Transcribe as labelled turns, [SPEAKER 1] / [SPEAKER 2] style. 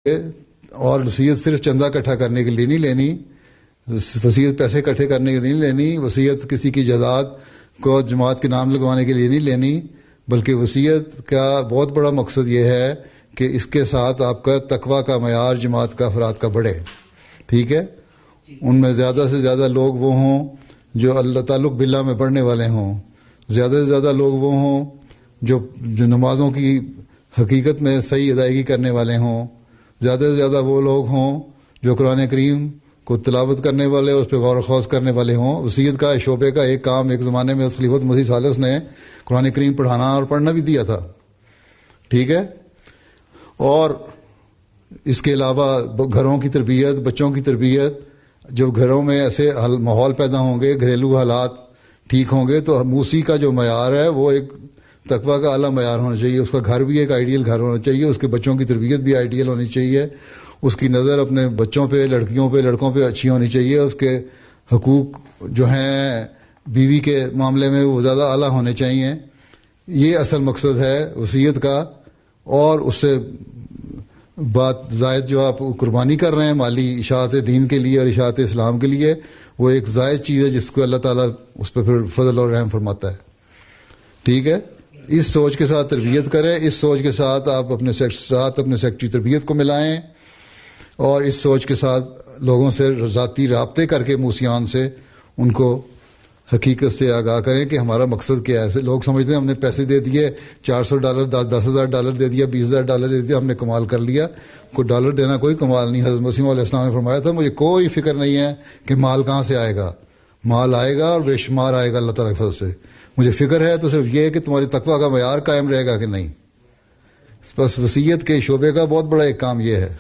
[SPEAKER 1] اور وصیت صرف چندہ اکٹھا کرنے کے لیے نہیں لینی، وصیت پیسے اکٹھے کرنے کے لیے نہیں لینی، وصیت کسی کی جائیداد کو جماعت کے نام لگوانے کے لیے نہیں لینی، بلکہ وصیت کا بہت بڑا مقصد یہ ہے کہ اس کے ساتھ آپ کا تقوی کا معیار جماعت کا افراد کا بڑھے. ٹھیک ہے، ان میں زیادہ سے زیادہ لوگ وہ ہوں جو اللہ تعلق باللہ میں پڑھنے والے ہوں، زیادہ سے زیادہ لوگ وہ ہوں جو نمازوں کی حقیقت میں صحیح ادائیگی کرنے والے ہوں، زیادہ سے زیادہ وہ لوگ ہوں جو قرآن کریم کو تلاوت کرنے والے اور اس پہ غور و خوض کرنے والے ہوں. وصیت کا شعبے کا ایک کام ایک زمانے میں خلیفۃ مسیح ثالث نے قرآن کریم پڑھانا اور پڑھنا بھی دیا تھا. ٹھیک ہے، اور اس کے علاوہ گھروں کی تربیت، بچوں کی تربیت، جب گھروں میں ایسے ماحول پیدا ہوں گے، گھریلو حالات ٹھیک ہوں گے، تو موسیقی کا جو معیار ہے وہ ایک تقویٰ کا اعلیٰ معیار ہونا چاہیے. اس کا گھر بھی ایک آئیڈیل گھر ہونا چاہیے، اس کے بچوں کی تربیت بھی آئیڈیل ہونی چاہیے، اس کی نظر اپنے بچوں پہ، لڑکیوں پہ، لڑکوں پہ اچھی ہونی چاہیے، اس کے حقوق جو ہیں بیوی کے معاملے میں وہ زیادہ اعلیٰ ہونے چاہیے. یہ اصل مقصد ہے وصیت کا. اور اس سے بات زائد جو آپ قربانی کر رہے ہیں مالی اشاعت دین کے لیے اور اشاعت اسلام کے لیے، وہ ایک زائد چیز ہے جس کو اللہ تعالیٰ اس پہ پھر فضل اور رحم فرماتا ہے. ٹھیک ہے، اس سوچ کے ساتھ تربیت کریں، اس سوچ کے ساتھ آپ اپنے سیکٹری تربیت کو ملائیں، اور اس سوچ کے ساتھ لوگوں سے ذاتی رابطے کر کے موسیان سے ان کو حقیقت سے آگاہ کریں کہ ہمارا مقصد کیا ہے. لوگ سمجھتے ہیں ہم نے پیسے دے دیے، $400 $10,000 دے دیا، $20,000 دے دیا، ہم نے کمال کر لیا. کوئی ڈالر دینا کوئی کمال نہیں. حضرت مسیح علیہ السلام نے فرمایا تھا مجھے کوئی فکر نہیں ہے کہ مال کہاں سے آئے گا، مال آئے گا اور بے شمار آئے گا اللہ تعالیٰ کے فضل سے. مجھے فکر ہے تو صرف یہ ہے کہ تمہاری تقویٰ کا معیار قائم رہے گا کہ نہیں. بس وصیت کے شعبے کا بہت بڑا ایک کام یہ ہے.